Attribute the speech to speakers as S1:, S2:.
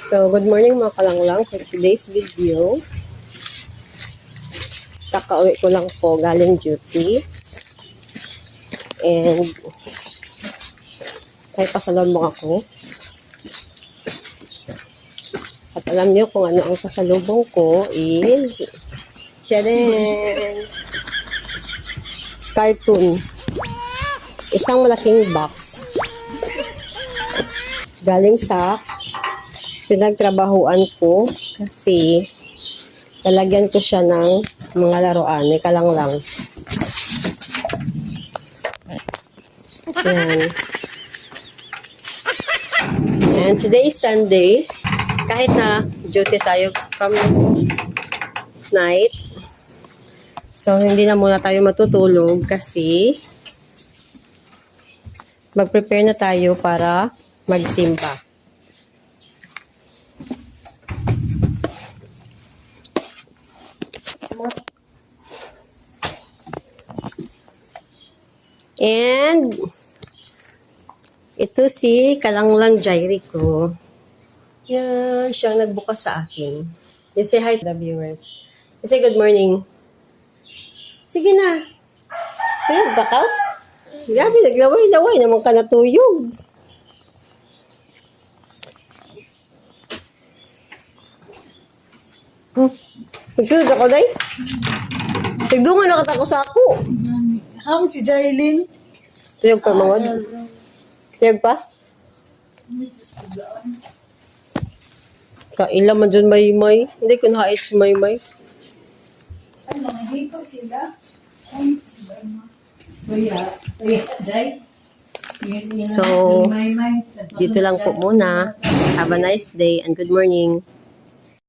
S1: So, good morning mga kalanglang. For today's video, kakauwi ko lang po galing duty. And, kahit pasalubong ako. At alam niyo kung ano ang pasalubong ko is, tiyadin! Cartoon. Isang malaking box. Galing sa pinagtrabahuan ko kasi lalagyan ko siya ng mga laruan. Ika lang. Ayan. And today is Sunday. Kahit na duty tayo from night. So, hindi na muna tayo matutulog kasi mag-prepare na tayo para magsimba. And ito si Kalanglang Jairi ko. Yan, siyang nagbukas sa akin. You say hi to the viewers. You say good morning. Sige na. Tuyog ba ka? Gabi, naglaway-laway naman ka natuyog. Nagsunod ako, day? Tigdungan nakatako sa ako.
S2: Hamo si Jailin.
S1: Tuyog pa, mangod? Tuyog pa? Kaila man dyan may. Hindi ko nahait si may.
S2: Ay, mga hito sila.
S1: So, dito lang po muna. Have a nice day and good morning.